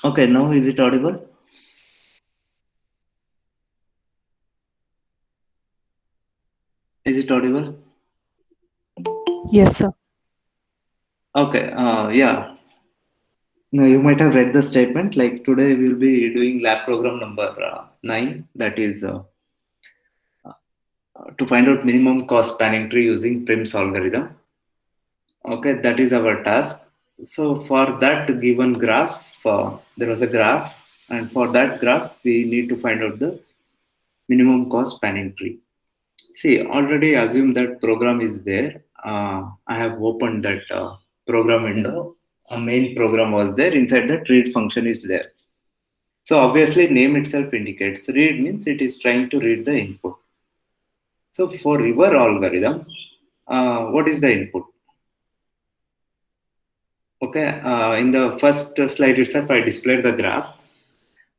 Okay, now is it audible? Is it audible? Yes, sir. Okay, yeah. Now you might have read the statement. Like today, we'll be doing lab program number 9. That is to find out minimum cost spanning tree using Prim's algorithm. Okay, that is our task. So for that given graph, there was a graph, and for that graph, we need to find out the minimum cost spanning tree. See, already assume that program is there. I have opened that program window. A main program was there. Inside that read function is there. So obviously name itself indicates read means it is trying to read the input. So for your algorithm, what is the input? Okay, in the first slide itself, I displayed the graph.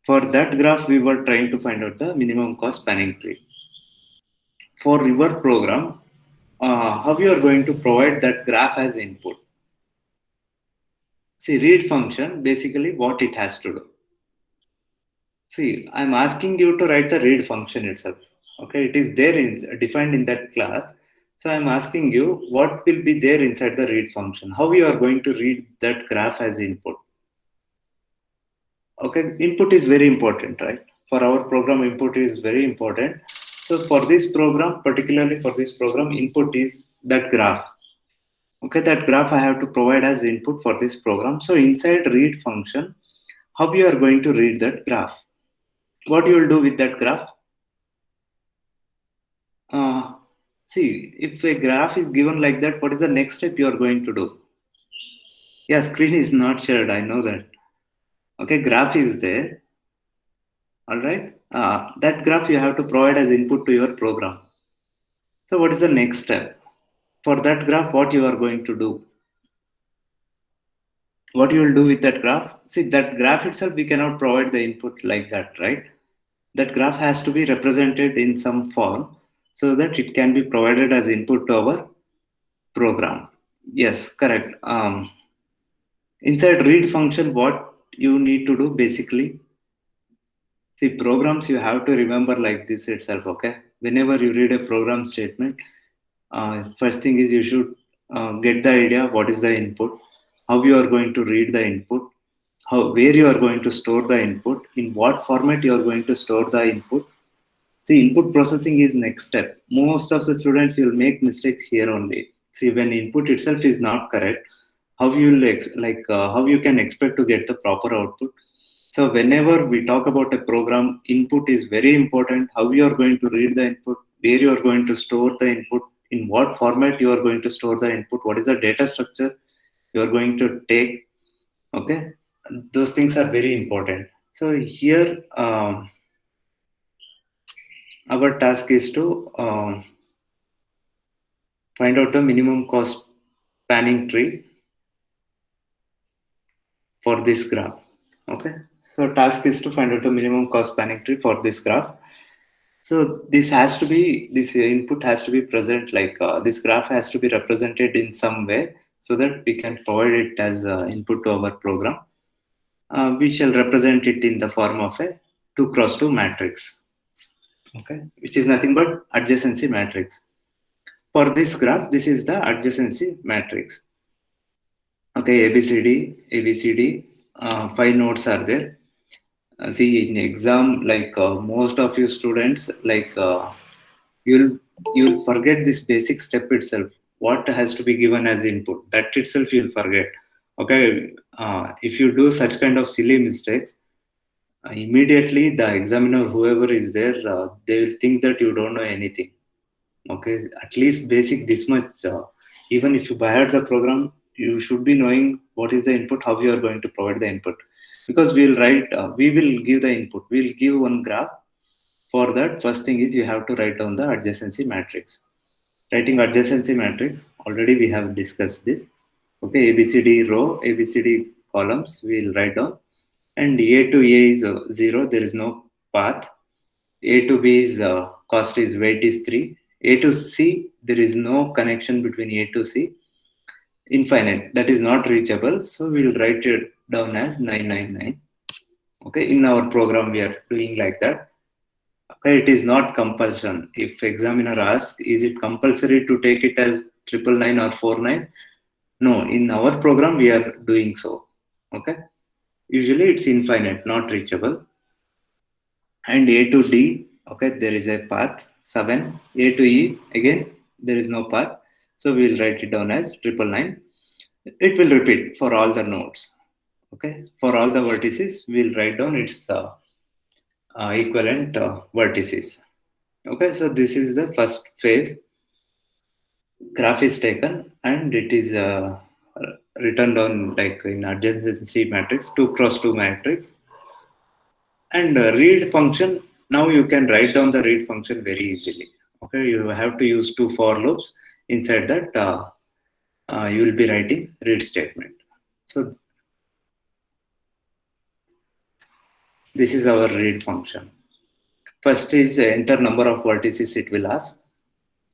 For that graph, we were trying to find out the minimum cost spanning tree. For your program, how you are going to provide that graph as input? See, read function basically what it has to do. See, I'm asking you to write the read function itself. Okay, it is there in defined in that class. So I'm asking you what will be there inside the read function. How you are going to read that graph as input. Okay, input is very important, right? For our program, input is very important. So for this program, particularly for this program, input is that graph. Okay, that graph I have to provide as input for this program. So inside read function, how you are going to read that graph? What you will do with that graph? Uh, See, if a graph is given like that, what is the next step you are going to do? Yeah, screen is not shared. I know that. Okay, graph is there. All right. That graph you have to provide as input to your program. So, what is the next step? For that graph, what you are going to do? What you will do with that graph? See, that graph itself, we cannot provide the input like that, right? That graph has to be represented in some form so that it can be provided as input to our program. Yes, correct. Inside read function, what you need to do basically, see programs you have to remember like this itself. Okay, whenever you read a program statement, first thing is you should get the idea what is the input, how you are going to read the input, how where you are going to store the input, in what format you are going to store the input. See, input processing is next step. Most of the students will make mistakes here only. See, when input itself is not correct, how you will how you can expect to get the proper output. So whenever we talk about a program, input is very important. How you are going to read the input, where you are going to store the input, in what format you are going to store the input, what is the data structure you are going to take. Okay, those things are very important. So here. Our task is to find out the minimum cost spanning tree for this graph. Okay. So task is to find out the minimum cost spanning tree for this graph. So this input has to be present, like this graph has to be represented in some way so that we can provide it as input to our program. We shall represent it in the form of a 2 cross 2 matrix. Okay. Which is nothing but adjacency matrix. For this graph, this is the adjacency matrix. Okay, ABCD, five nodes are there. See, in exam, most of you students, you'll you'll forget this basic step itself. What has to be given as input? That itself you'll forget. Okay, if you do such kind of silly mistakes, immediately the examiner, whoever is there, they will think that you don't know anything. Okay, at least basic this much. Even if you buy the program, you should be knowing what is the input, how you are going to provide the input, because we will give the input, we'll give one graph. For that, first thing is you have to write down the adjacency matrix. Writing adjacency matrix, already we have discussed this. Okay, ABCD row, ABCD columns we'll write down, and A to A is 0, there is no path. A to B is cost is weight is 3. A to C, there is no connection between A to C. Infinite, that is not reachable. So we'll write it down as 999. Okay, in our program we are doing like that. Okay, it is not compulsion. If examiner asks, is it compulsory to take it as 999 or 49? No, in our program we are doing so. Okay, usually it's infinite, not reachable. And A to D, okay, there is a path 7. A to E, again there is no path, so we'll write it down as 999. It will repeat for all the nodes. Okay, for all the vertices we'll write down its equivalent vertices. Okay, so this is the first phase. Graph is taken and it is written down like in adjacency matrix, 2 cross 2 matrix. And read function, now you can write down the read function very easily. Okay, you have to use 2 for loops. Inside that, you will be writing read statement. So this is our read function. First is enter number of vertices it will ask.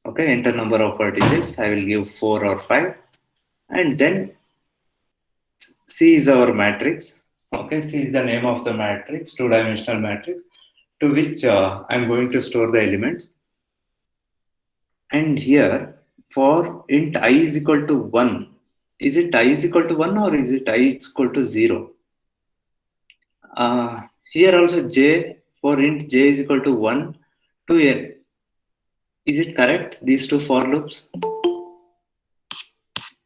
Okay, enter number of vertices. I will give 4 or 5. And then C is our matrix. Okay, C is the name of the matrix, two-dimensional matrix, to which I'm going to store the elements. And here, for int I is equal to 1, is it I is equal to 1 or is it I is equal to 0? Here also J, for int J is equal to 1 to N. Is it correct, these two for loops?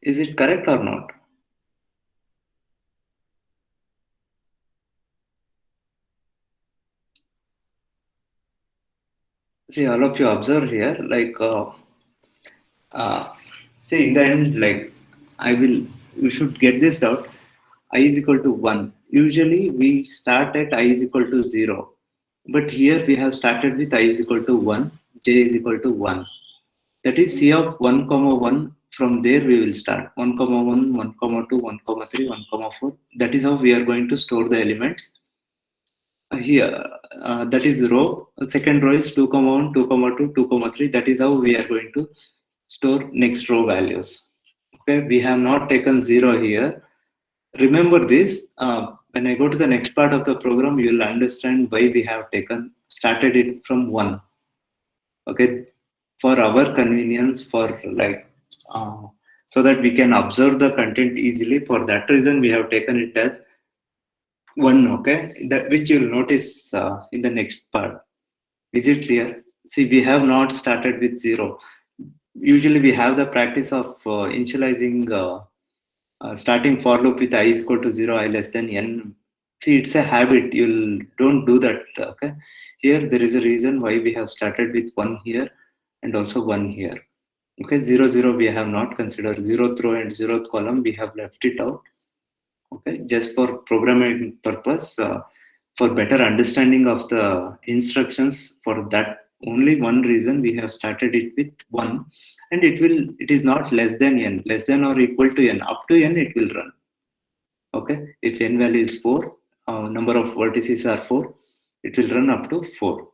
Is it correct or not? See, all of you observe here, like, see, in the end, like, you should get this out. I is equal to 1. Usually, we start at I is equal to 0. But here, we have started with I is equal to 1, J is equal to 1. That is C of 1, comma 1. From there, we will start 1, comma 1, 1, comma 2, 1, comma 3, 1, comma 4. That is how we are going to store the elements. Here, that is row. Second row is 2, comma 1, 2, comma 2, 2, comma 3. That is how we are going to store next row values. Okay, we have not taken 0 here. Remember this, when I go to the next part of the program, you will understand why we have started it from 1. Okay, for our convenience, for like, so that we can observe the content easily. For that reason, we have taken it as 1. Okay, that which you will notice in the next part. Is it clear? See, we have not started with 0. Usually, we have the practice of initializing. Starting for loop with I is equal to 0, I less than n. See, it's a habit. You don't do that. Okay. Here, there is a reason why we have started with 1 here and also 1 here. Okay, 0, 0, we have not considered. 0th row and 0th column, we have left it out. Okay, just for programming purpose, for better understanding of the instructions, for that only one reason we have started it with 1, and it is not less than n, less than or equal to n, up to n it will run. Okay, if n value is 4, number of vertices are 4, it will run up to 4.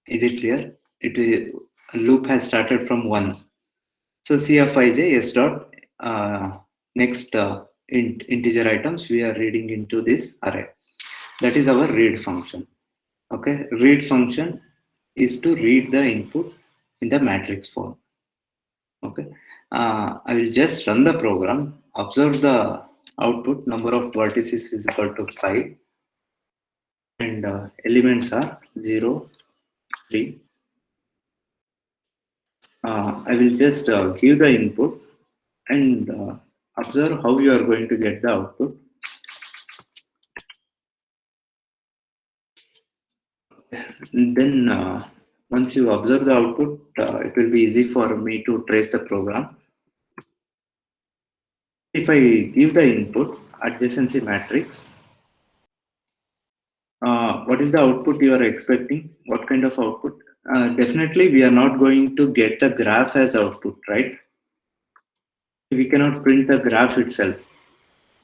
Is it clear? A loop has started from 1. So cfij s dot next integer items we are reading into this array. That is our read function. Okay, read function is to read the input in the matrix form. Okay, I will just run the program. Observe the output. Number of vertices is equal to 5, and elements are 0, 3. I will just give the input and observe how you are going to get the output. And then once you observe the output, it will be easy for me to trace the program. If I give the input adjacency matrix, what is the output you are expecting? What kind of output? Definitely, we are not going to get the graph as output, right? We cannot print the graph itself.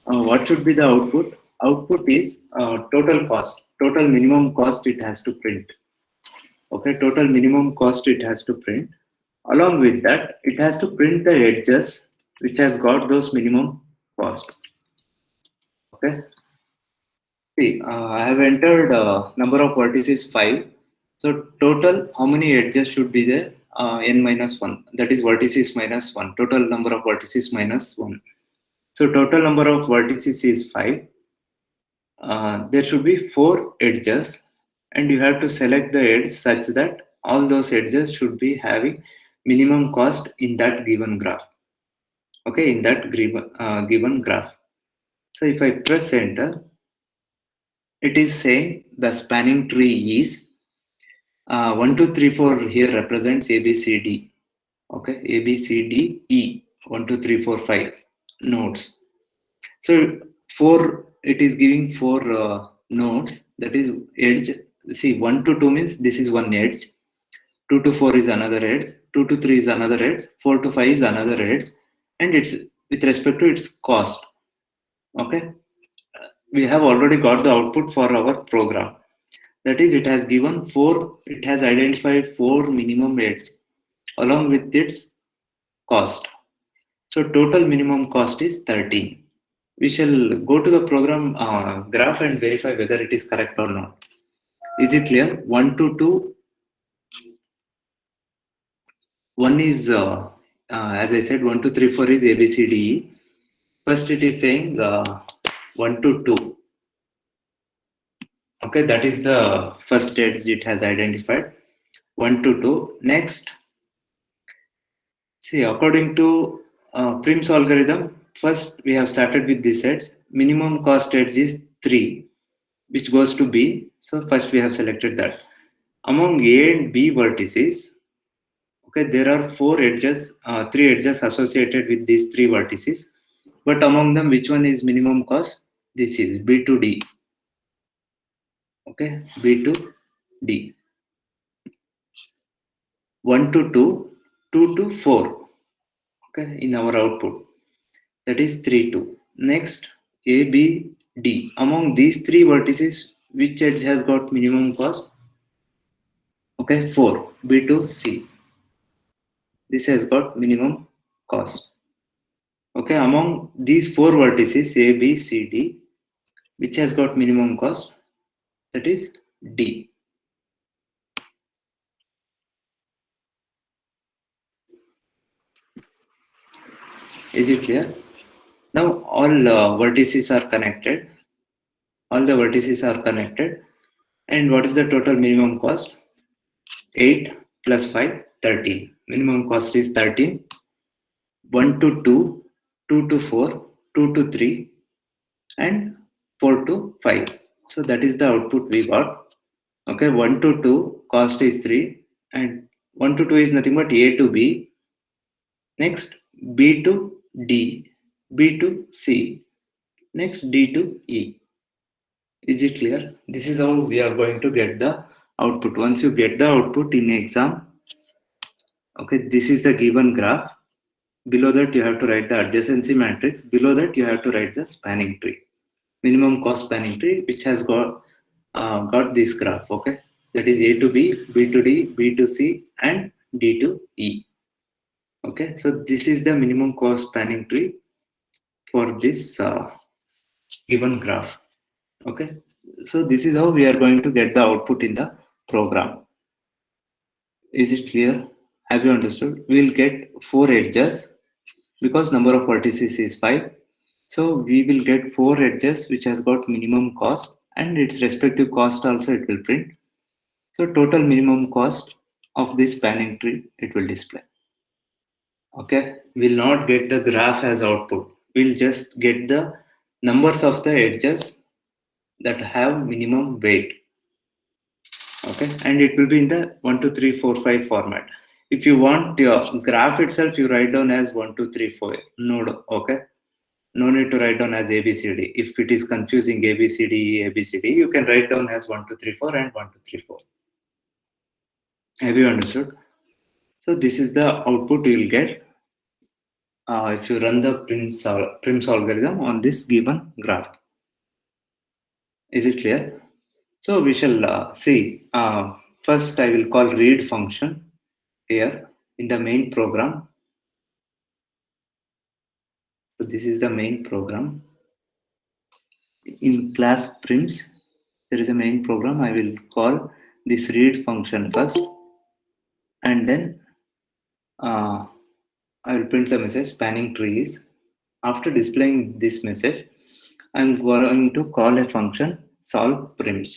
What should be the output? Output is total cost, total minimum cost it has to print. Okay, total minimum cost it has to print. Along with that, it has to print the edges which has got those minimum cost. Okay, See, I have entered number of vertices 5. So total, how many edges should be there? N minus 1. That is vertices minus 1. Total number of vertices minus 1. So total number of vertices is 5. There should be 4 edges, and you have to select the edge such that all those edges should be having minimum cost in that given graph. Okay, in that given graph. So if I press enter, it is saying the spanning tree is 1, 2, 3, 4 here represents A, B, C, D. Okay, A, B, C, D, E. 1, 2, 3, 4, 5 nodes. So it is giving 4 nodes, that is edge. See, 1 to 2 means this is one edge. 2 to 4 is another edge. 2 to 3 is another edge. 4 to 5 is another edge. And it's with respect to its cost. Okay, we have already got the output for our program. That is, it has identified 4 minimum edge along with its cost. So total minimum cost is 13. We shall go to the program graph and verify whether it is correct or not. Is it clear? 1 to 2, 1 is, as I said, 1, 2, 3, 4 is A, B, C, D, E. First it is saying 1 to 2. Okay, that is the first edge it has identified. 1 to 2. Next, see, according to Prim's algorithm, first we have started with this edge. Minimum cost edge is 3, which goes to B. So first we have selected that. Among A and B vertices, okay, there are 3 edges associated with these 3 vertices. But among them, which one is minimum cost? This is B to D. Okay, B to D. 1 to 2, 2 to 4. Okay, in our output. That is 3, 2. Next, A, B, D. Among these 3 vertices, which edge has got minimum cost? Okay, 4. B to C. This has got minimum cost. Okay, among these 4 vertices, A, B, C, D, which has got minimum cost? That is D. Is it clear? Now all vertices are connected. All the vertices are connected. And what is the total minimum cost? 8 plus 5, 13. Minimum cost is 13. 1 to 2, 2 to 4, 2 to 3, and 4 to 5. So that is the output we got. Okay, 1 to 2 cost is 3, and 1 to 2 is nothing but A to B. Next, B to D, B to C, next D to E. Is it clear? This is how we are going to get the output. Once you get the output in exam, okay, this is the given graph. Below that you have to write the adjacency matrix. Below that you have to write the spanning tree, minimum cost spanning tree, which has got this graph. Okay, that is A to B, B to D, B to C, and D to E. Okay, so this is the minimum cost spanning tree for this given graph. Okay, so this is how we are going to get the output in the program. Is it clear? Have you understood? We will get 4 edges because number of vertices is 5. So we will get 4 edges which has got minimum cost, and its respective cost also it will print. So total minimum cost of this spanning tree it will display. Okay, we'll not get the graph as output. We'll just get the numbers of the edges that have minimum weight. Okay, and it will be in the 1, 2, 3, 4, 5 format. If you want your graph itself, you write down as 1, 2, 3, 4 node. Okay, no need to write down as ABCD. If it is confusing ABCD, ABCD, you can write down as 1, 2, 3, 4 and 1, 2, 3, 4. Have you understood? So this is the output you will get if you run the Prim's algorithm on this given graph. Is it clear? So we shall see. First, I will call read function here in the main program. So this is the main program. in class prims, there is a main program. I will call this read function first, and then I will print the message spanning trees. After displaying this message, I'm going to call a function solve prims.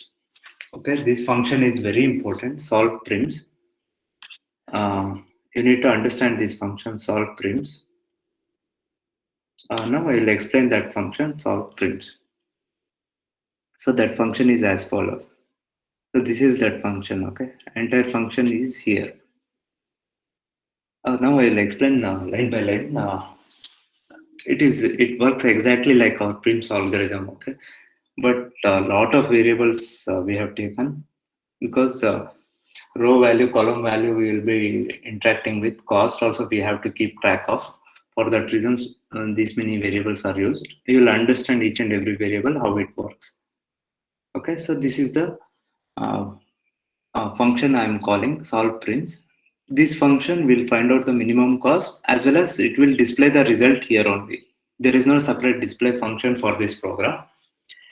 Okay, this function is very important. Solve prims. You need to understand this function solve prims. Now I will explain that function solve prims. So that function is as follows. So this is that function. Okay, entire function is here. Now I will explain line by line. It works exactly like our prims algorithm. Okay, but a lot of variables we have taken because row value, column value, we will be interacting with. Cost also we have to keep track of. For that reasons, these many variables are used. You will understand each and every variable how it works. Okay, so this is the uh, function I am calling solve prims. This function will find out the minimum cost as well as it will display the result here only. There is no separate display function for this program.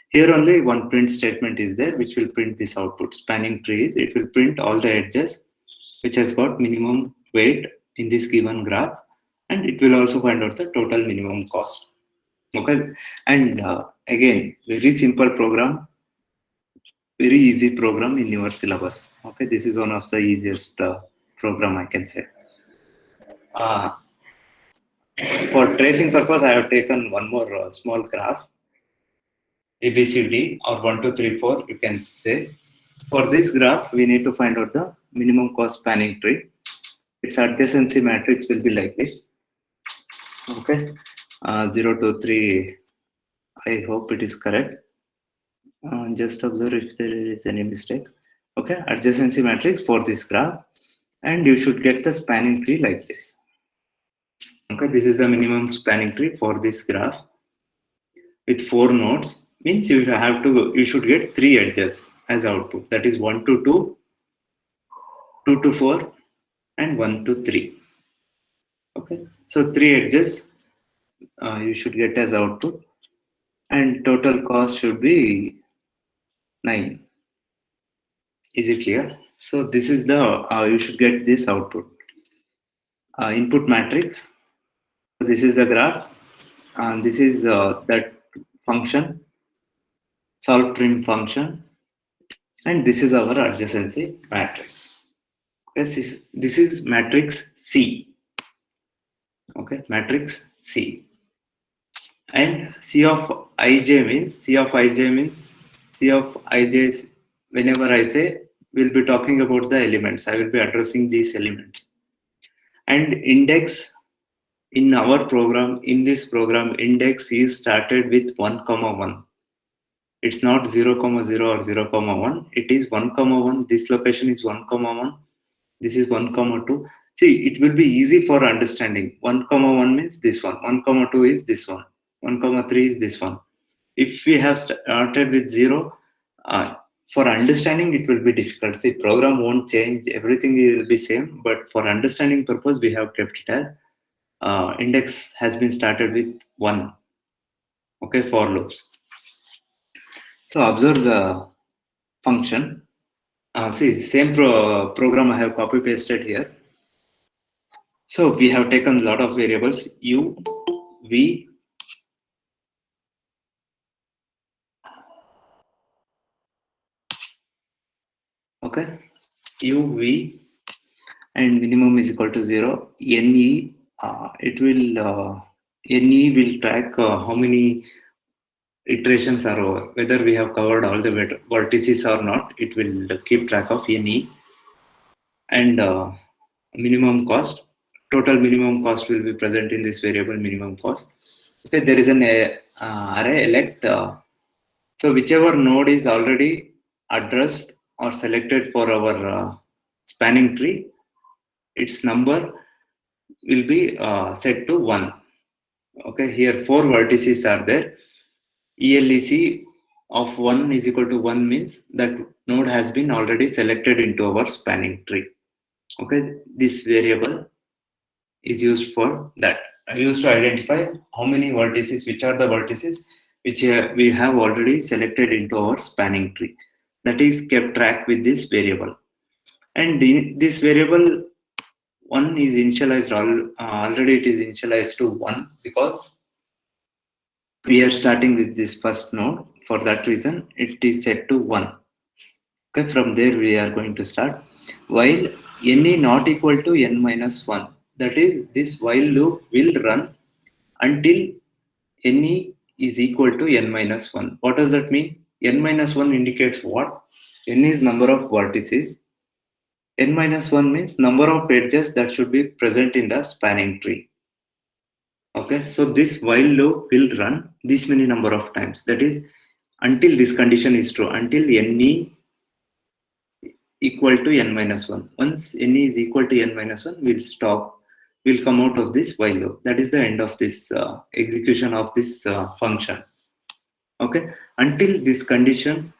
Here only one print statement is there which will print this output. Spanning trees, it will print all the edges which has got minimum weight in this given graph, and it will also find out the total minimum cost. Okay, and again, very simple program, very easy program in your syllabus. Okay, this is one of the easiest program I can say. Uh, for tracing purpose, I have taken one more small graph, ABCD or 1, 2, 3, 4, you can say. For this graph, we need to find out the minimum cost spanning tree. Its adjacency matrix will be like this. Okay, 0 to 3. I hope it is correct. Just observe if there is any mistake. Okay, adjacency matrix for this graph, and you should get the spanning tree like this. Okay, this is the minimum spanning tree for this graph with 4 nodes. Means you should get 3 edges as output. That is 1 to 2, 2 to 4, and 1 to 3. Okay, so 3 edges you should get as output, and total cost should be 9. Is it clear? So this is the you should get this output. Input matrix. This is the graph, and this is that function, solve prim function, and this is our adjacency matrix. Yes, this is matrix C. Okay, matrix C. And C of ij means C of ij is, whenever I say, we'll be talking about the elements. I will be addressing these elements. And index in our program, in this program, index is started with 1, 1. It's not 0, 0 or 0, 1. It is 1, 1. This location is 1, 1. This is 1, 2. See, it will be easy for understanding. 1, 1 means this one. 1, 2 is this one. 1, 3 is this one. If we have started with 0, for understanding it will be difficult. See, program won't change. Everything will be same. But for understanding purpose, we have kept it as index has been started with 1. Okay, for loops. So observe the function. See, same program I have copy pasted here. So we have taken a lot of variables u, v, okay, u, v, and minimum is equal to 0. Ne, ne will track how many iterations are over, whether we have covered all the vertices or not. It will keep track of ne, and minimum cost. Total minimum cost will be present in this variable minimum cost. So there is an array elect. So whichever node is already addressed or selected for our spanning tree, its number will be set to 1. Okay, here 4 vertices are there. ELEC of 1 is equal to 1 means that node has been already selected into our spanning tree. Okay, this variable is used for that. I used to identify how many vertices, which are the vertices which we have already selected into our spanning tree, that is kept track with this variable. And this variable 1 is initialized, already it is initialized to 1 because we are starting with this first node. For that reason, it is set to 1. Okay, from there we are going to start. While n not equal to n minus 1, that is, this while loop will run until n is equal to n minus 1. What does that mean? N minus 1 indicates what? N is number of vertices. N minus 1 means number of edges that should be present in the spanning tree. Okay, so this while loop will run this many number of times. That is, until this condition is true, until n equal to n minus 1. Once n is equal to n minus 1, we'll stop. We'll come out of this while loop. That is the end of this execution of this function. Okay, until this condition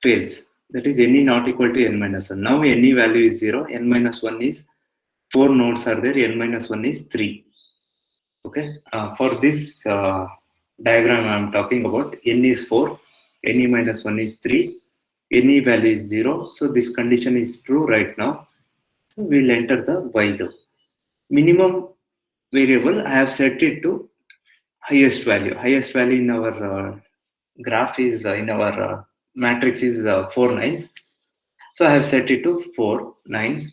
fails. That is, n not equal to n minus 1. Now n value is 0. N minus 1 is 4 nodes are there. N minus 1 is 3. Okay, for this diagram I'm talking about, n is 4, n minus 1 is 3, n value is 0. So this condition is true right now. So we'll enter the while loop. Minimum variable, I have set it to highest value. Highest value in our graph is, in our matrix is 4 nines. So I have set it to 4 nines.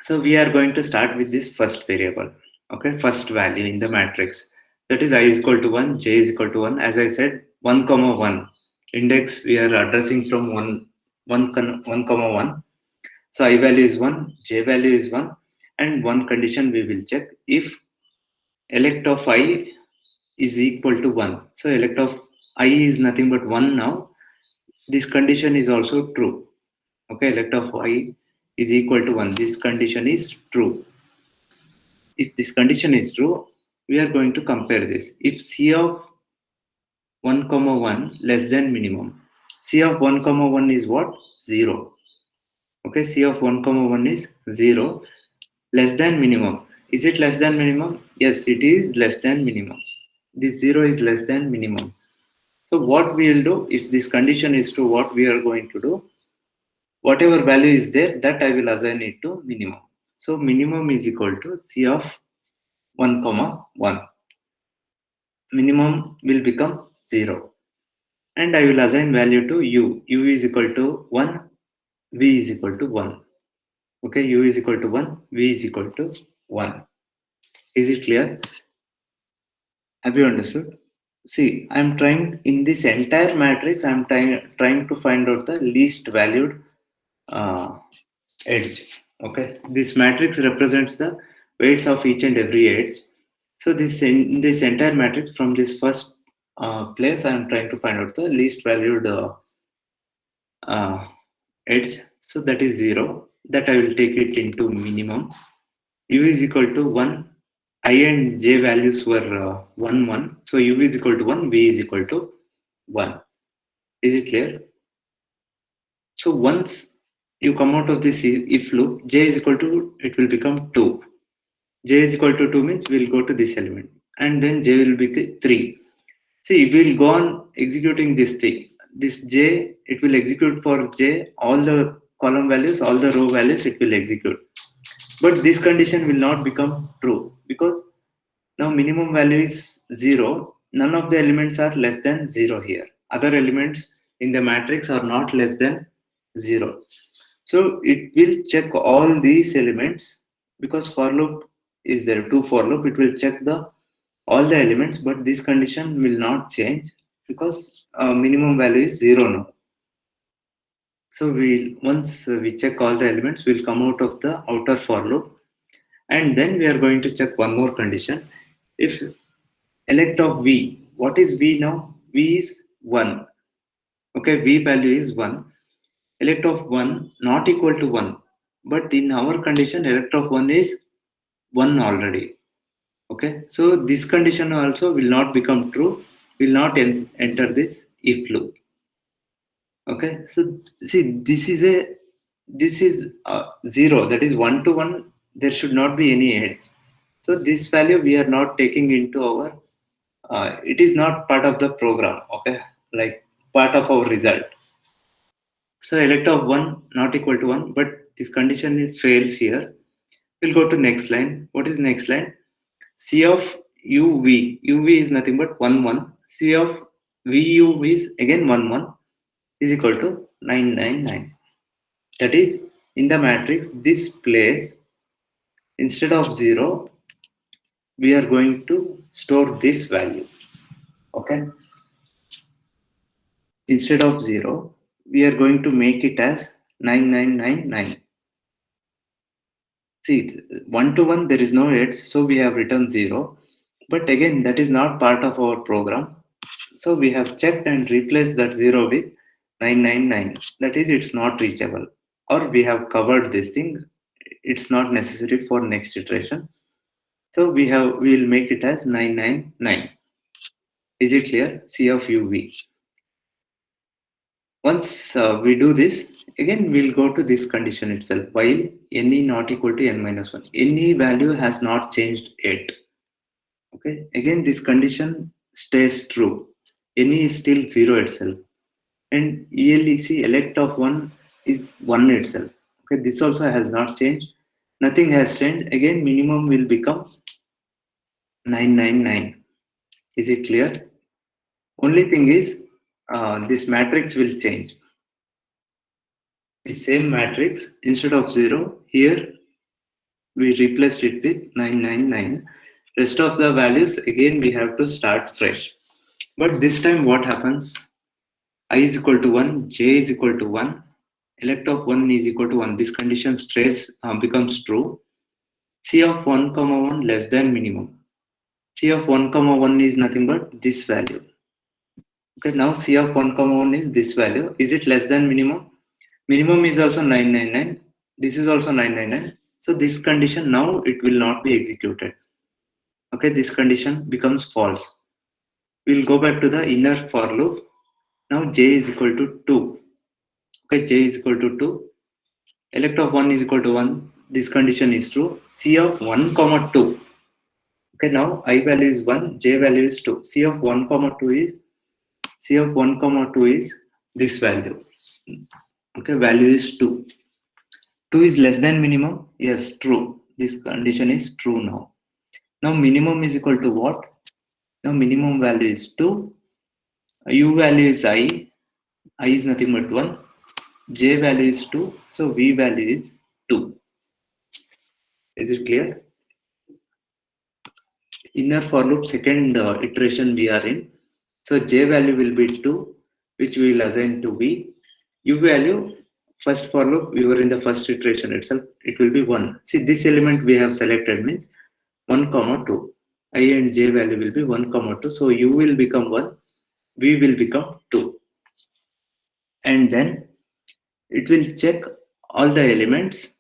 So we are going to start with this first variable. Okay, first value in the matrix, that is I is equal to 1, j is equal to 1. As I said, 1 comma 1 index we are addressing from 1 comma 1. So I value is 1, j value is 1, and one condition we will check: if elect of I is equal to 1. So elect of I is nothing but 1 now. This condition is also true. Okay, elect of I is equal to 1. This condition is true. If this condition is true, we are going to compare this. If C of 1 comma 1 less than minimum, C of 1 comma 1 is what? 0. Okay, C of 1 comma 1 is 0, less than minimum. Is it less than minimum? Yes, it is less than minimum. This 0 is less than minimum. So what we will do, if this condition is true, what we are going to do, whatever value is there, that I will assign it to minimum. So minimum is equal to C of 1 comma 1. Minimum will become 0. And I will assign value to u. U is equal to 1, v is equal to 1. Okay, u is equal to 1, v is equal to 1. Is it clear? Have you understood? See, I'm trying in this entire matrix, I'm trying to find out the least valued edge. Okay, this matrix represents the weights of each and every edge. So this in this entire matrix, from this first place, I'm trying to find out the least valued edge. So that is 0. That I will take it into minimum. U is equal to 1. I and j values were 1, 1. So u is equal to 1, v is equal to 1. Is it clear? So once you come out of this if loop, j is equal to, it will become 2. J is equal to 2 means we'll go to this element. And then j will be 3. See, we'll go on executing this thing. This j, it will execute for j, all the column values, all the row values, it will execute. But this condition will not become true because now minimum value is 0. None of the elements are less than 0 here. Other elements in the matrix are not less than 0. So it will check all these elements because for loop is there, to for loop, it will check the all the elements, but this condition will not change because minimum value is 0 now. So once we check all the elements, we'll come out of the outer for loop, and then we are going to check one more condition. If elect of v, what is v now? V is 1. Okay, v value is 1. Elect of 1 not equal to 1, but in our condition elect of 1 is 1 already. Okay, so this condition also will not become true, will not enter this if loop. Okay, so see, this is 0, that is 1 to 1, there should not be any edge. So this value we are not taking into our it is not part of the program, okay, like part of our result. So elect of 1 not equal to 1, but this condition fails here. We'll go to next line. What is next line? C of uv is nothing but 1 1. C of vu is again 1 1 is equal to 999. That is, in the matrix, this place, instead of 0, we are going to store this value. Okay. Instead of 0, we are going to make it as 9999. See, 1 to 1, there is no edge, so we have written 0. But again, that is not part of our program. So we have checked and replaced that 0 with 999. That is, it's not reachable. Or we have covered this thing. It's not necessary for next iteration. So we will make it as 999. Is it clear? C of uv. Once we do this, again we'll go to this condition itself. While ne not equal to n minus 1. Any value has not changed yet. Okay. Again, this condition stays true. Ne is still 0 itself. And ELEC elect of 1 is 1 itself. Okay. This also has not changed. Nothing has changed. Again, minimum will become 999. Is it clear? Only thing is, this matrix will change. The same matrix, instead of 0, here we replaced it with 999. Rest of the values, again, we have to start fresh. But this time what happens? I is equal to 1, j is equal to 1, elect of 1 is equal to 1. This condition stays, becomes true. C of 1 comma 1 less than minimum. C of 1 comma 1 is nothing but this value. Okay, now C of 1 comma 1 is this value. Is it less than minimum? Minimum is also 999. This is also 999. So this condition now it will not be executed. Okay, this condition becomes false. We'll go back to the inner for loop. Now j is equal to 2. Okay, j is equal to 2. Elect of 1 is equal to 1. This condition is true. C of 1 comma 2. Okay, now I value is 1, j value is 2. C of 1 comma 2 is this value. Okay, value is 2. 2 is less than minimum. Yes, true. This condition is true now. Now minimum is equal to what? Now minimum value is 2. U value is I. I is nothing but 1. J value is 2. So V value is 2. Is it clear? Inner for loop second iteration we are in. So J value will be 2, which we will assign to V. U value, first for loop, we were in the first iteration itself, it will be 1. See, this element we have selected means 1 comma 2. I and J value will be 1 comma 2. So U will become 1, V will become 2. And then it will check all the elements.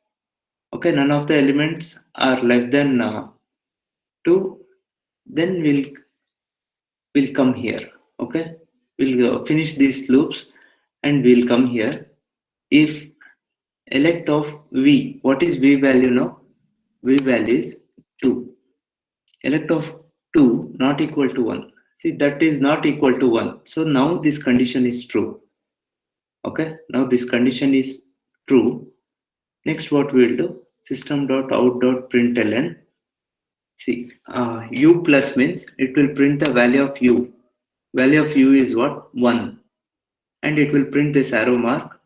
Okay, none of the elements are less than 2. Then we'll come here. Okay, we'll finish these loops and we'll come here. If elect of V, what is V value now? V value is 2. Elect of 2 not equal to 1. See, that is not equal to 1. So now this condition is true. Okay, now this condition is true. Next, what we'll do? System.out.println. See, u plus means it will print the value of u. Value of u is what? 1. And it will print this arrow mark.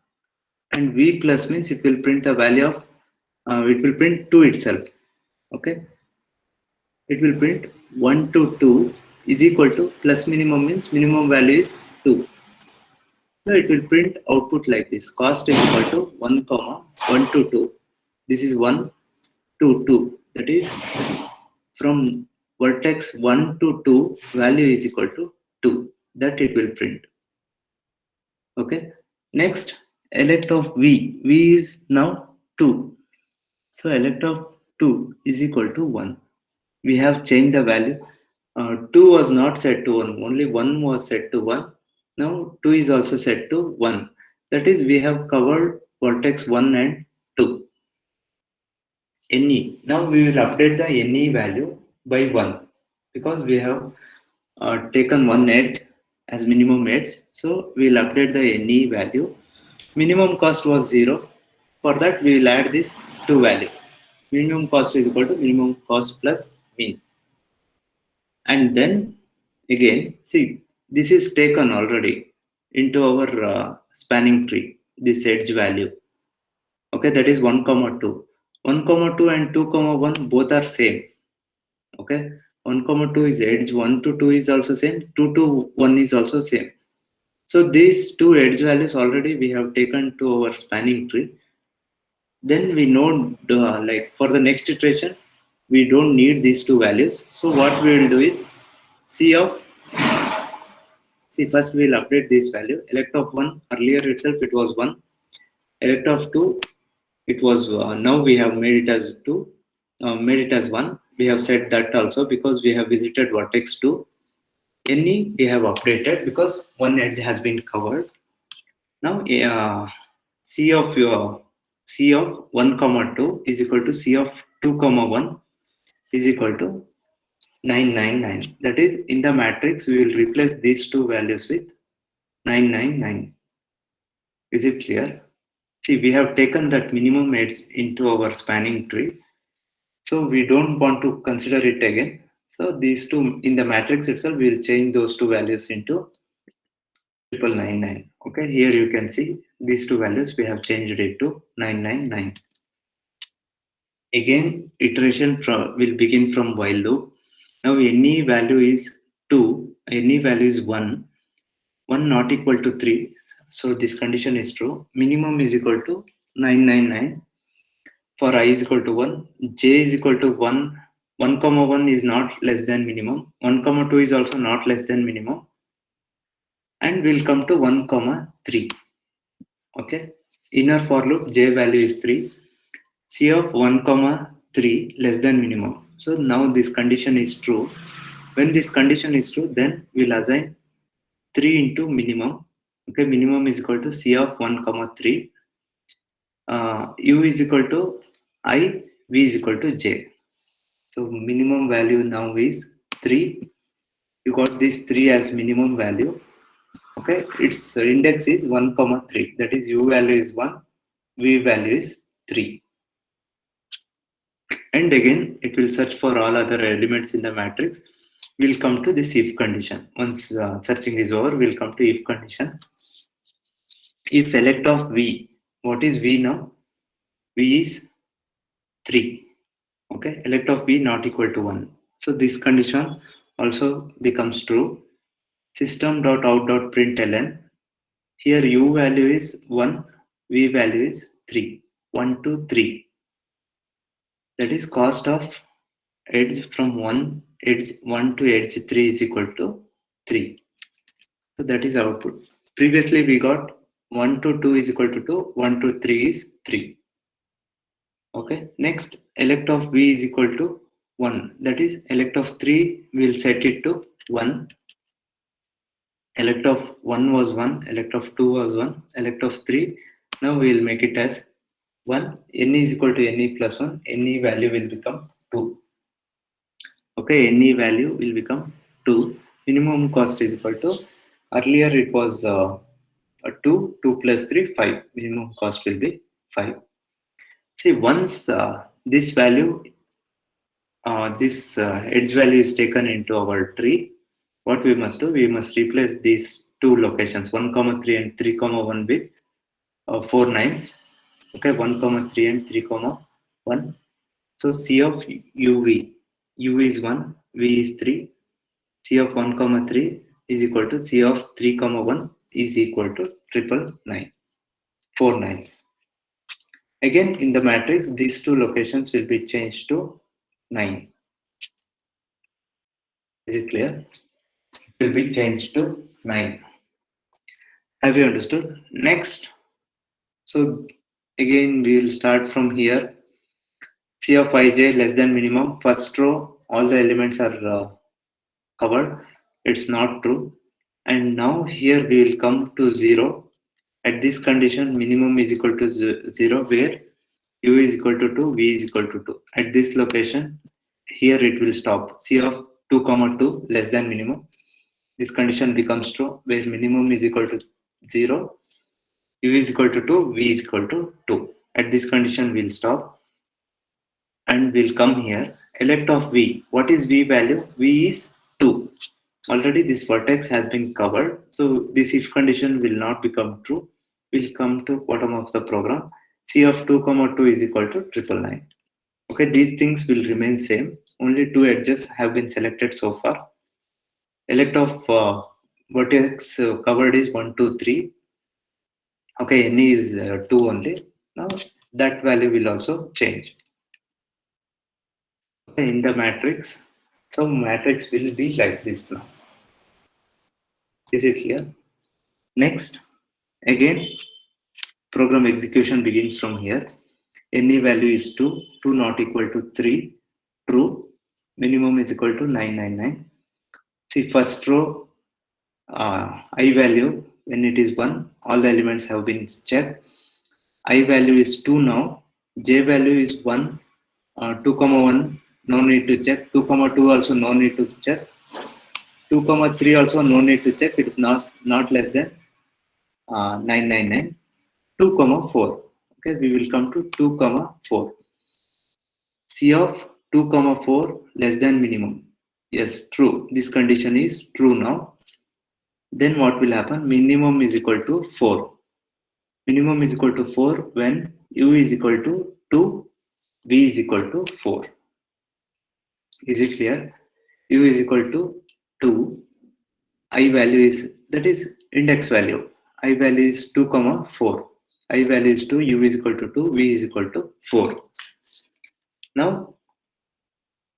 And v plus means it will print the value of, it will print 2 itself. Okay. It will print 1 to 2 is equal to plus minimum means minimum value is 2. So it will print output like this. Cost is equal to 1 comma 1 to 2. This is 1 to 2. That is from vertex 1 to 2 value is equal to 2. That it will print. Okay. Next, elect of V. V is now 2. So elect of 2 is equal to 1. We have changed the value. 2 was not set to 1. Only 1 was set to 1. Now 2 is also set to 1. That is, we have covered vertex 1 and 2. NE. Now we will update the NE value by 1 because we have taken one edge as minimum edge. So we'll update the NE value. Minimum cost was 0. For that, we will add this 2 value. Minimum cost is equal to minimum cost plus mean. And then again, see, this is taken already into our spanning tree, this edge value. Okay, that is 1 comma 2. 1 comma 2 and 2 comma 1 both are same. Okay, 1 comma 2 is edge, 1 to 2 is also same, 2 to 1 is also same. So these two edge values already we have taken to our spanning tree. Then we know like for the next iteration, we don't need these two values. So what we will do is C of, see, first we will update this value. Elect of 1, earlier itself it was 1. Elect of 2, it was, now we have made it as 2, made it as 1. We have set that also because we have visited vertex 2. NE we have updated because one edge has been covered. Now C of your C of 1 comma 2 is equal to C of 2 comma 1 is equal to 999. That is, in the matrix we will replace these two values with 999. Is it clear? See, we have taken that minimum edge into our spanning tree. So we don't want to consider it again. So these two in the matrix itself, we will change those two values into 999. Okay, here you can see these two values we have changed it to 999. Again, iteration will begin from while loop. Now any value is 2, any value is 1, 1 not equal to 3. So this condition is true. Minimum is equal to 999. For I is equal to 1, j is equal to 1, 1 comma 1 is not less than minimum, 1 comma 2 is also not less than minimum, and we'll come to 1 comma 3. Okay, inner for loop j value is 3, c of 1 comma 3 less than minimum. So now this condition is true. When this condition is true, then we'll assign 3 into minimum. Okay, minimum is equal to c of 1 comma 3, u is equal to I, v is equal to j. So minimum value now is 3. You got this 3 as minimum value. Okay, its index is 1 comma 3. That is, u value is 1, v value is 3. And again, it will search for all other elements in the matrix. We'll come to this if condition. Once searching is over, we'll come to if condition. If elect of v, what is v now? V is 3. Okay, elect of v not equal to 1. So this condition also becomes true. System.out.println. Here u value is 1, v value is 3. 1 to 3. That is, cost of edge from edge 1 to edge 3 is equal to 3. So that is output. Previously we got 1 to 2 is equal to 2, 1 to 3 is 3. Okay, next elect of v is equal to 1. That is, elect of 3 will set it to 1. Elect of 1 was 1, elect of 2 was 1, elect of 3. Now we will make it as 1. N is equal to Ne plus 1. Ne value will become 2. Okay, Ne value will become 2. Minimum cost is equal to, earlier it was 2, 2 plus 3, 5. Minimum cost will be 5. See, once this value, this edge value is taken into our tree, what we must do, we must replace these two locations, 1 comma 3 and 3 comma 1 with 4 nines. Okay, 1 comma 3 and 3 comma 1. So c of uv, u is 1, v is 3. C of 1 comma 3 is equal to c of 3 comma 1 is equal to 999. 4 nines. Again, in the matrix, these two locations will be changed to 9. Is it clear? It will be changed to 9. Have you understood? Next. So again, we will start from here. C of ij less than minimum. First row, all the elements are covered. It's not true. And now here we will come to 0. At this condition, minimum is equal to 0, where u is equal to 2, v is equal to 2. At this location, here it will stop. C of 2 comma 2 less than minimum. This condition becomes true where minimum is equal to 0, u is equal to 2, v is equal to 2. At this condition, we'll stop and we'll come here. Elect of v. What is v value? V is 2. Already this vertex has been covered. So this if condition will not become true. We'll come to bottom of the program. C of 2 comma 2 is equal to 999. Okay, these things will remain same. Only two edges have been selected so far. Elect of vertex covered is 1, 2, 3. Okay, n is 2 only. Now that value will also change. Okay, in the matrix. So matrix will be like this now. Is it clear? Next, again, program execution begins from here. Any value is 2, 2 not equal to 3, true. Minimum is equal to 999. See, first row, I value, when it is 1, all the elements have been checked. I value is 2 now. J value is 1, 2 comma 1, no need to check. 2 comma 2 also no need to check. 2 comma 3 also no need to check. It is not less than 999. 2 comma 4. Okay, we will come to 2 comma 4. C of 2 comma 4 less than minimum. Yes, true. This condition is true now. Then what will happen? Minimum is equal to 4. Minimum is equal to 4 when u is equal to 2, v is equal to 4. Is it clear? U is equal to 2. I value is, that is index value. I value is 2 comma 4. I value is 2, u is equal to 2, v is equal to 4. Now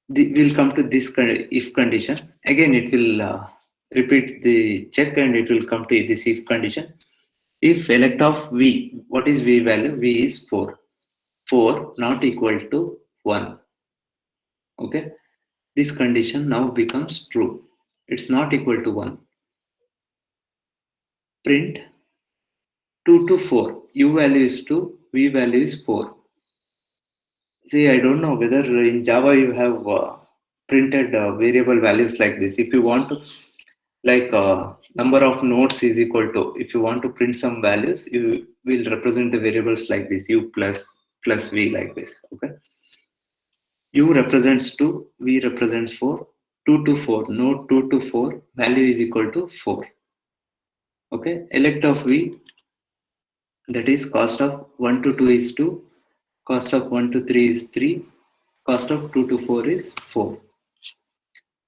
we'll come to this if condition. Again, it will repeat the check and it will come to this if condition. If elect of v, what is v value? V is 4. 4 not equal to 1. Okay, this condition now becomes true. It's not equal to 1. Print 2 to 4. U value is 2, v value is 4. See, I don't know whether in Java you have printed variable values like this. If you want to, like number of nodes is equal to, if you want to print some values, you will represent the variables like this, u plus v like this. Okay, u represents 2, v represents 4. 2 to 4, node 2 to 4, value is equal to 4. Okay, elect of v, that is cost of 1 to 2 is 2, cost of 1 to 3 is 3, cost of 2 to 4 is 4.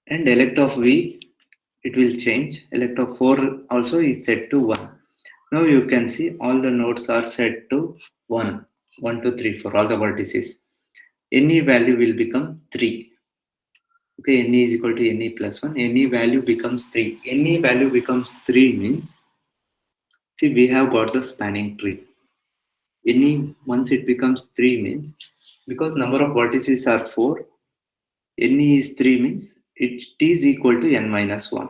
And elect of v, it will change. Elect of 4 also is set to 1. Now you can see all the nodes are set to 1. 1, 2, 3, 4, all the vertices. Any value will become 3. Okay, any is equal to any plus 1. Any value becomes 3. Any value becomes 3 means, see, we have got the spanning tree. Any, once it becomes 3 means, because number of vertices are 4, any is 3 means it is equal to n minus 1.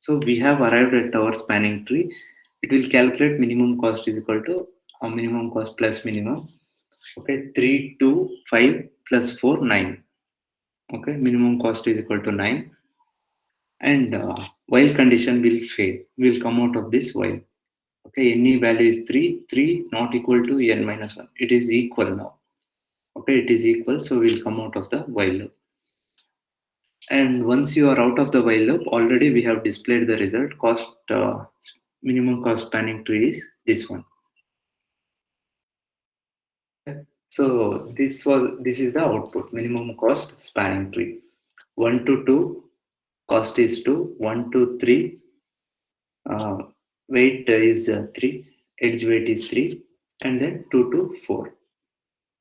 So we have arrived at our spanning tree. It will calculate minimum cost is equal to minimum cost plus minimum. Okay, 3, 2, 5 plus 4, 9. Okay, minimum cost is equal to 9. And while condition will fail, will come out of this while. Okay, any value is 3, 3 not equal to n minus 1. It is equal now. Okay, it is equal, so we'll come out of the while loop. And once you are out of the while loop, already we have displayed the result. Cost minimum cost spanning tree is this one. So this is the output, minimum cost spanning tree. 1 to 2 cost is 2, 1 to 3 weight is 3, edge weight is 3, and then 2 to 4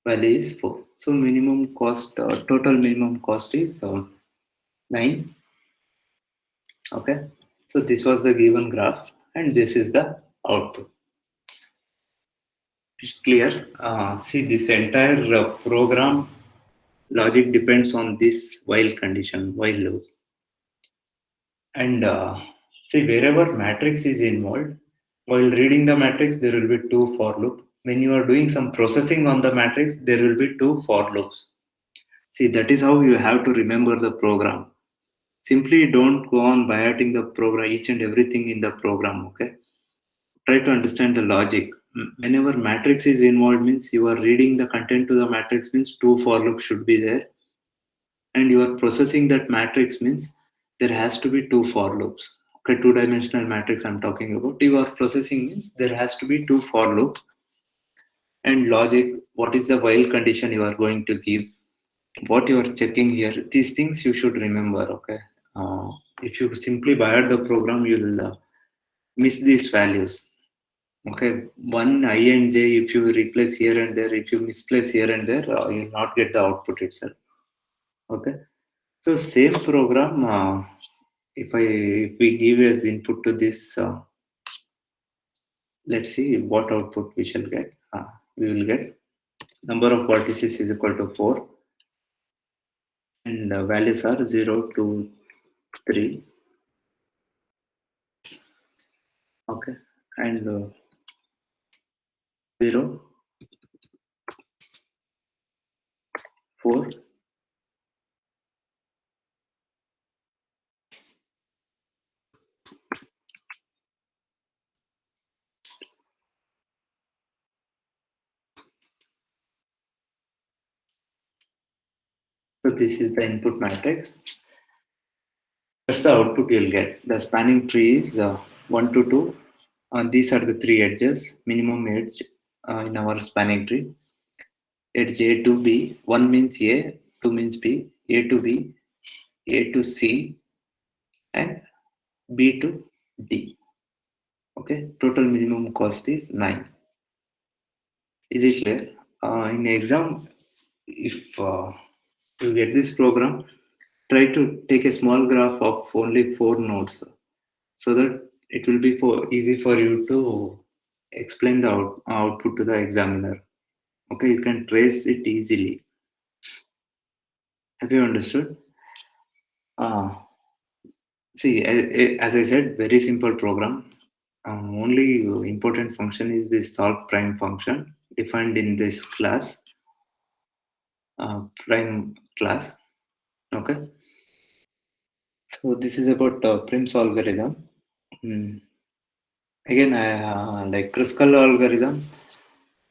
value is 4. So minimum cost, total minimum cost is 9. Okay, so this was the given graph and this is the output. It's clear. See, this entire program logic depends on this while condition, while loop. And see, wherever matrix is involved, while reading the matrix, there will be 2 for loop. When you are doing some processing on the matrix, there will be 2 for loops. See, that is how you have to remember the program. Simply don't go on biting the program, each and everything in the program. Okay, try to understand the logic. Whenever matrix is involved, means you are reading the content to the matrix, means two for loops should be there, and you are processing that matrix, means there has to be two for loops. Okay, two-dimensional matrix I'm talking about. You are processing, means there has to be two for loops. And logic, what is the while condition you are going to give, what you are checking here, these things you should remember. Okay, if you simply bind the program, you'll miss these values. Okay, one I and j, if you replace here and there, if you misplace here and there, you'll not get the output itself. Okay, so same program, if we give as input to this, let's see what output we shall get. We will get number of vertices is equal to 4, and values are 0, 2, 3. Okay, and 0, 4. So this is the input matrix. That's the output you'll get. The spanning tree is 1 to 2. These are the three edges, minimum edge in our spanning tree. Edge A to B, 1 means A, 2 means B, A to B, A to C, and B to D. Okay, total minimum cost is 9. Is it clear? In exam, if you get this program, try to take a small graph of only 4 nodes, so that it will be easy for you to explain the output to the examiner. Okay, you can trace it easily. Have you understood? See, as I said, very simple program. Only important function is the solve prime function defined in this class, prime class. Okay, so this is about Prim's algorithm. Again, I like Kruskal algorithm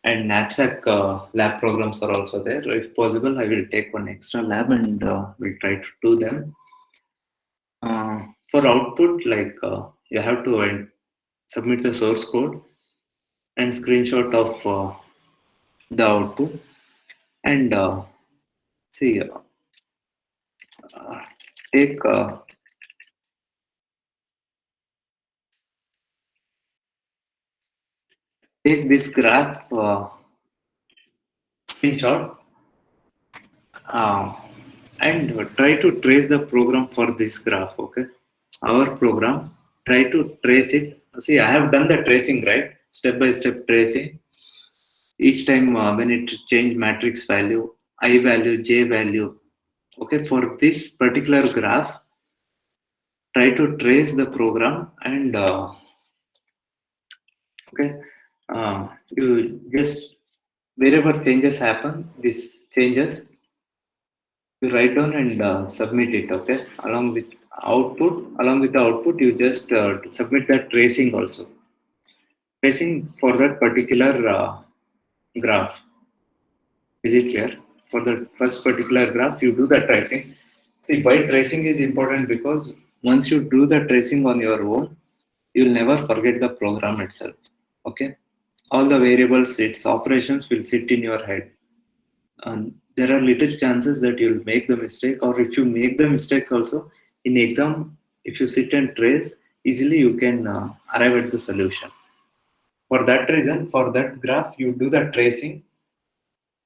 and knapsack lab programs are also there. If possible, I will take one extra lab and we'll try to do them. For output, like you have to submit the source code and screenshot of the output, and see, take take this graph screenshot, uh, and try to trace the program for this graph. Okay, our program, try to trace it. See, I have done the tracing, right? Step by step tracing. Each time when it change matrix value, I value, j value. Okay, for this particular graph, try to trace the program, and okay, you just, wherever changes happen, these changes you write down and submit it. Okay, along with the output, you just submit that tracing also, tracing for that particular graph. Is it clear? For the first particular graph, you do the tracing. See, why tracing is important, because once you do the tracing on your own, you'll never forget the program itself. Okay, all the variables, its operations will sit in your head, and there are little chances that you'll make the mistake, or if you make the mistakes also in exam, if you sit and trace easily, you can arrive at the solution. For that reason, for that graph, you do the tracing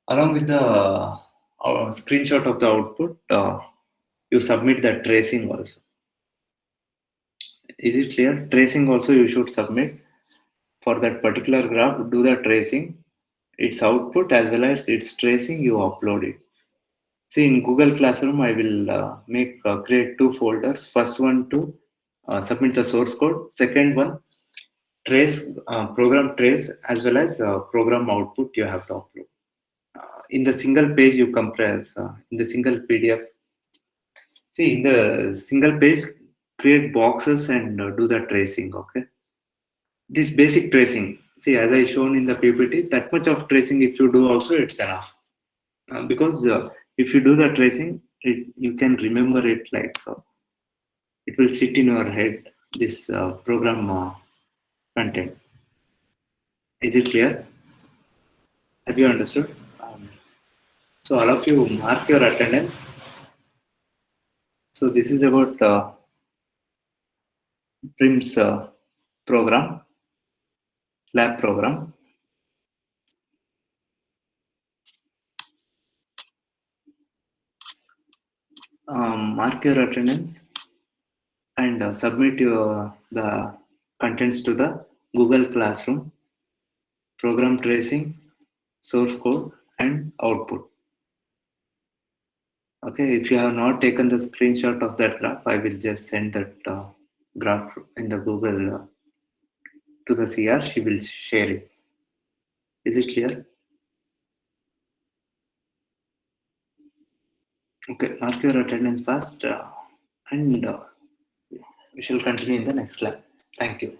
along with the screenshot of the output. You submit that tracing also. Is it clear? Tracing also you should submit for that particular graph. Do the tracing, its output as well as its tracing, you upload it. See, in Google Classroom, I will create two folders. First one to submit the source code. Second one, trace, program trace, as well as program output you have to upload. In the single page you compress, in the single PDF, See, in the single page, create boxes and do the tracing. Okay. This basic tracing. See, as I shown in the PPT, that much of tracing, if you do also, it's enough. Because if you do the tracing, you can remember it like it will sit in your head. This program content. Is it clear? Have you understood? So all of you mark your attendance. So this is about PRIMS program, lab program. Mark your attendance and submit the contents to the Google Classroom, program tracing, source code, and output. Okay, if you have not taken the screenshot of that graph, I will just send that graph in the Google to the CR. She will share it. Is it clear? Okay, mark your attendance fast and we shall continue in the next lab. Thank you.